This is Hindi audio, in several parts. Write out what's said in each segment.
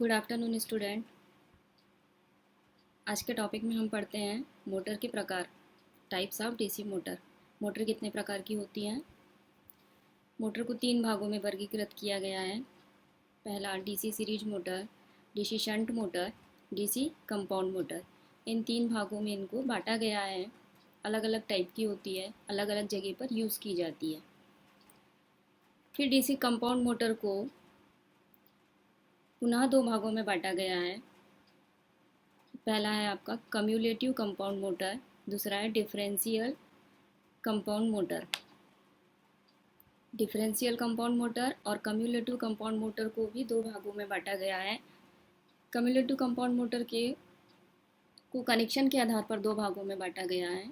Good afternoon student. आज के टॉपिक में हम पढ़ते हैं मोटर के प्रकार, types of DC motor. Motor कितने प्रकार की होती हैं। मोटर को 3 भागों में वर्गीकृत किया गया है। पहला DC series motor, DC shunt motor, DC compound motor. इन 3 भागों में इनको बांटा गया है। अलग अलग टाइप की होती है, अलग अलग जगह पर यूज़ की जाती है। फिर डीसी कंपाउंड मोटर को पुनः 2 भागों में बांटा गया है। पहला है आपका कम्युलेटिव कंपाउंड मोटर, दूसरा है differential compound motor. Differential compound motor और कम्युलेटिव कंपाउंड मोटर को भी 2 भागों में बांटा गया है। कम्युलेटिव कंपाउंड मोटर के को कनेक्शन के आधार पर 2 भागों में बांटा गया है।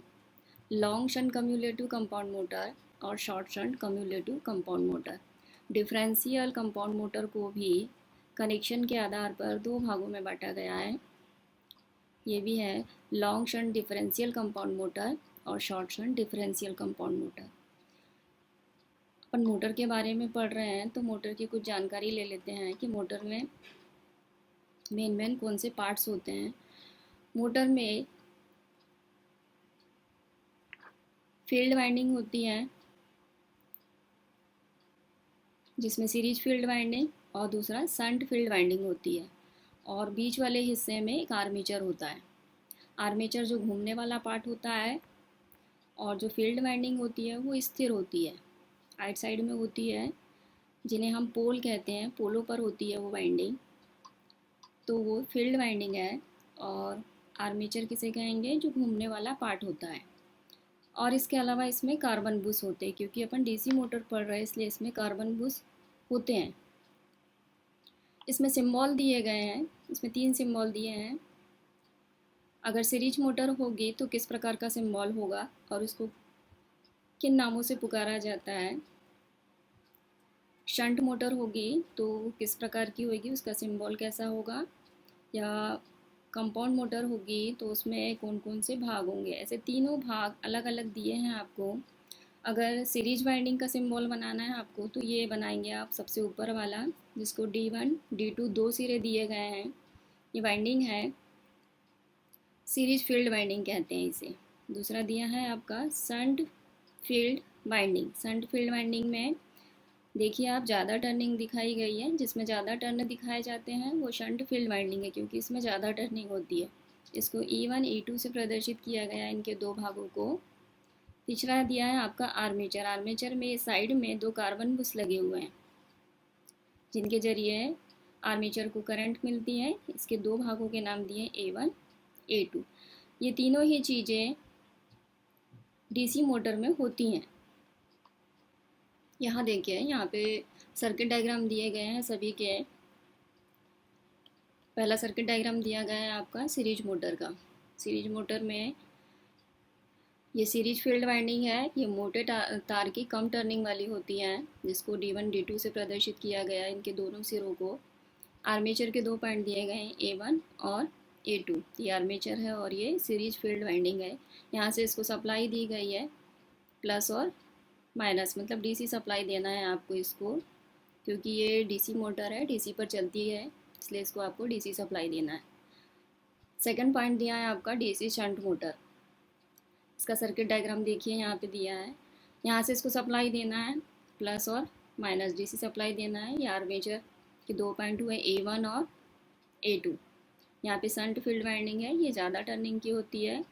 Long shunt cumulative compound motor और short shunt cumulative compound motor. Differential compound motor को भी कनेक्शन के आधार पर 2 भागों में बांटा गया है। ये भी है long shunt differential compound motor और short shunt differential compound motor. अपन मोटर के बारे में पढ़ रहे हैं तो मोटर की कुछ जानकारी ले लेते हैं कि मोटर में मेन कौन से पार्ट्स होते हैं। मोटर में फील्ड वाइंडिंग होती है, जिसमें सीरीज फील्ड वाइंडिंग और दूसरा शंट फील्ड वाइंडिंग होती है। और बीच वाले हिस्से में एक आर्मेचर होता है। आर्मेचर जो घूमने वाला पार्ट होता है, और जो फील्ड वाइंडिंग होती है वो स्थिर होती है, राइट साइड में होती है, जिन्हें हम पोल कहते हैं। पोलों पर होती है वो वाइंडिंग, तो वो फील्ड वाइंडिंग है। और आर्मेचर किसे कहेंगे, जो घूमने वाला पार्ट होता है। और इसके अलावा इसमें कार्बन बुश होते हैं, क्योंकि अपन डीसी मोटर पढ़ रहे हैं इसलिए इसमें कार्बन बुश होते हैं। इसमें सिंबल दिए गए हैं, इसमें 3 सिंबल दिए हैं। अगर सीरीज मोटर होगी तो किस प्रकार का सिंबल होगा और उसको किन नामों से पुकारा जाता है। शंट मोटर होगी तो किस प्रकार की होगी, उसका सिंबल कैसा होगा। या कंपाउंड मोटर होगी तो उसमें कौन कौन से भाग होंगे। ऐसे तीनों भाग अलग अलग दिए हैं आपको। अगर सीरीज वाइंडिंग का सिंबल बनाना है आपको तो ये बनाएंगे आप सबसे ऊपर वाला, जिसको D1 D2 2 सिरे दिए गए हैं। ये वाइंडिंग है, सीरीज फील्ड वाइंडिंग कहते हैं इसे। दूसरा दिया है आपका shunt field winding. Shunt field winding में देखिए आप, ज़्यादा टर्निंग दिखाई गई है। जिसमें ज़्यादा टर्न दिखाए जाते हैं वो शंट फील्ड वाइंडिंग है, क्योंकि इसमें ज़्यादा टर्निंग होती है। इसको E1 E2 से प्रदर्शित किया गया है, इनके 2 भागों को। तीसरा दिया है आपका आर्मेचर। आर्मेचर में साइड में 2 कार्बन बुश लगे हुए हैं, जिनके जरिए आर्मेचर को करंट मिलती है। इसके 2 भागों के नाम दिए A1 A2। ये तीनों ही चीज़ें डीसी मोटर में होती हैं। यहाँ देखिए, यहाँ पे सर्किट डायग्राम दिए गए हैं सभी के। पहला सर्किट डायग्राम दिया गया है आपका सीरीज मोटर का। सीरीज मोटर में ये सीरीज फील्ड वाइंडिंग है। ये मोटे तार की कम टर्निंग वाली होती है, जिसको D1 D2 से प्रदर्शित किया गया है, इनके दोनों सिरों को। आर्मेचर के 2 पॉइंट दिए गए हैं, A1 और A2। ये आर्मेचर है और ये सीरीज फील्ड वाइंडिंग है। यहाँ से इसको सप्लाई दी गई है, प्लस और माइनस, मतलब डीसी सप्लाई देना है आपको इसको, क्योंकि ये डीसी मोटर है, डीसी पर चलती है, इसलिए इसको आपको डीसी सप्लाई देना है। सेकंड पॉइंट दिया है आपका डीसी शंट मोटर। इसका सर्किट डायग्राम देखिए, यहाँ पे दिया है। यहाँ से इसको सप्लाई देना है, प्लस और माइनस डीसी सप्लाई देना है। ये आर्मेचर के 2 पॉइंट हुए, A1 और A2। यहाँ पे शंट फील्ड वाइंडिंग है, ये ज़्यादा टर्निंग की होती है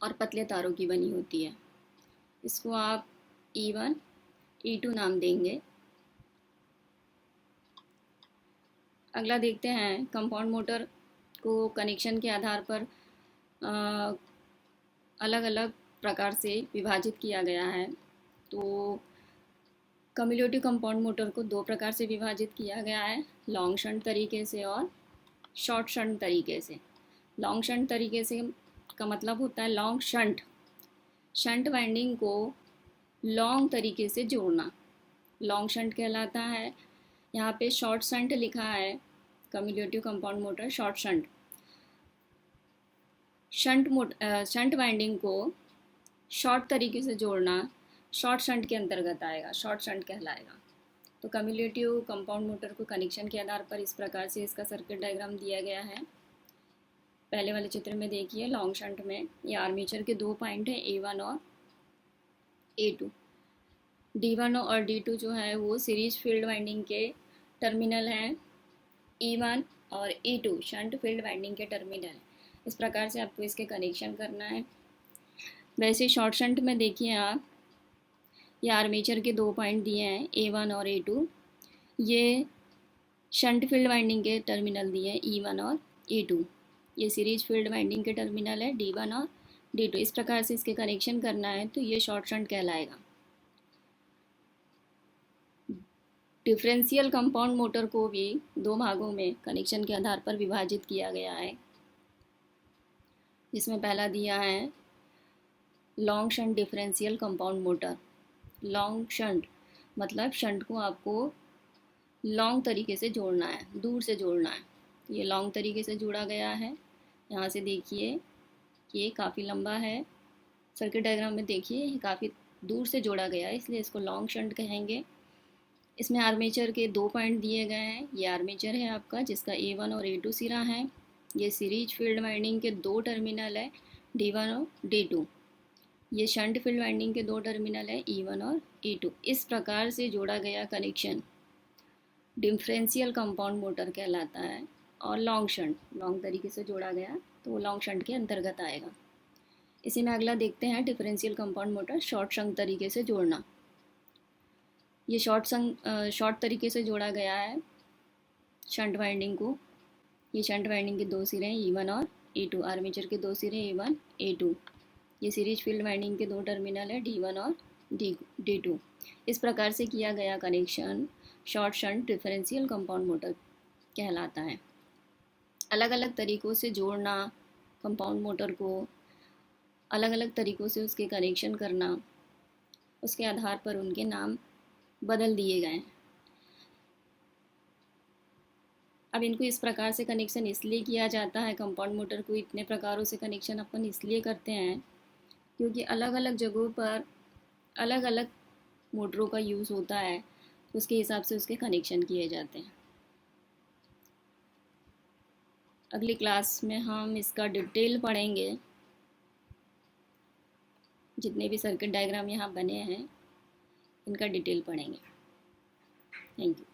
और पतले तारों की बनी होती है। इसको आप E1 E2 नाम देंगे। अगला देखते हैं, कंपाउंड मोटर को कनेक्शन के आधार पर अलग अलग प्रकार से विभाजित किया गया है। तो कम्युलेटिव कंपाउंड मोटर को 2 प्रकार से विभाजित किया गया है, लॉन्ग शंट तरीके से और शॉर्ट शंट तरीके से। लॉन्ग शंट तरीके से का मतलब होता है लॉन्ग शंट, शंट वाइंडिंग को लॉन्ग तरीके से जोड़ना, लॉन्ग शंट कहलाता है। यहाँ पे शॉर्ट शंट लिखा है, cumulative compound motor short shunt. Shunt winding को शॉर्ट तरीके से जोड़ना शॉर्ट शंट के अंतर्गत आएगा, शॉर्ट शंट कहलाएगा। तो कम्युलेटिव कंपाउंड मोटर को कनेक्शन के आधार पर इस प्रकार से इसका सर्किट डायग्राम दिया गया है। पहले वाले चित्र में देखिए, लॉन्ग शंट में ये आर्मेचर के 2 पॉइंट हैं, A1 और A2। D1 और D2 जो है वो सीरीज फील्ड वाइंडिंग के टर्मिनल हैं, E1 और E2 शंट फील्ड वाइंडिंग के टर्मिनल। इस प्रकार से आपको इसके कनेक्शन करना है। वैसे शॉर्ट शंट में देखिए आप, ये आर्मेचर के 2 पॉइंट दिए हैं, A1 और A2। ये शंट फील्ड वाइंडिंग के टर्मिनल दिए हैं, E1 और E2। ये सीरीज फील्ड वाइंडिंग के टर्मिनल है, D1 और D2। इस प्रकार से इसके कनेक्शन करना है तो ये शॉर्ट शंट कहलाएगा। डिफरेंशियल कंपाउंड मोटर को भी 2 भागों में कनेक्शन के आधार पर विभाजित किया गया है, जिसमें पहला दिया है long shunt differential compound motor. Long shunt मतलब शंट को आपको लॉन्ग तरीके से जोड़ना है, दूर से जोड़ना है। ये लॉन्ग तरीके से जोड़ा गया है। यहाँ से देखिए ये काफ़ी लंबा है, सर्किट डायग्राम में देखिए ये काफ़ी दूर से जोड़ा गया है, इसलिए इसको लॉन्ग शंट कहेंगे। इसमें आर्मेचर के 2 पॉइंट दिए गए हैं। ये आर्मेचर है आपका, जिसका A1 और A2 सिरा है। ये सीरीज फील्ड वाइंडिंग के 2 टर्मिनल है, D1 और D2। ये शंट फील्ड वाइंडिंग के 2 टर्मिनल है, E1 और E2। इस प्रकार से जोड़ा गया कनेक्शन डिफरेंशियल कंपाउंड मोटर कहलाता है। और लॉन्ग शंट, लॉन्ग तरीके से जोड़ा गया तो वो लॉन्ग शंट के अंतर्गत आएगा। इसी में अगला देखते हैं differential compound motor short shunt तरीके से जोड़ना। ये शॉर्ट तरीके से जोड़ा गया है शंट वाइंडिंग को। ये शंट वाइंडिंग के 2 सिरे हैं, E1 और E2। आर्मेचर के 2 सिरे A1 A2। ये सीरीज फील्ड वाइंडिंग के 2 टर्मिनल है, D1 और D2। इस प्रकार से किया गया connection short shunt differential compound motor कहलाता है। अलग अलग तरीक़ों से जोड़ना कंपाउंड मोटर को, अलग अलग तरीक़ों से उसके कनेक्शन करना, उसके आधार पर उनके नाम बदल दिए गए हैं। अब इनको इस प्रकार से कनेक्शन इसलिए किया जाता है, कंपाउंड मोटर को इतने प्रकारों से कनेक्शन अपन इसलिए करते हैं क्योंकि अलग अलग जगहों पर अलग अलग मोटरों का यूज़ होता है, उसके हिसाब से उसके कनेक्शन किए जाते हैं। अगली क्लास में हम इसका डिटेल पढ़ेंगे। जितने भी सर्किट डायग्राम यहाँ बने हैं इनका डिटेल पढ़ेंगे। Thank you.